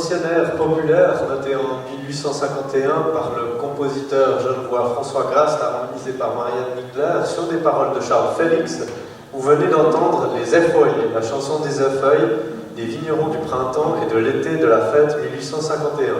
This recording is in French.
ancienne air populaire, notée en 1851 par le compositeur genevois François Grasse, harmonisé par Marianne Nickler, sur des paroles de Charles Félix. Vous venez d'entendre Les Effeuilles, la chanson des Effeuilles, des vignerons du printemps et de l'été de la fête 1851.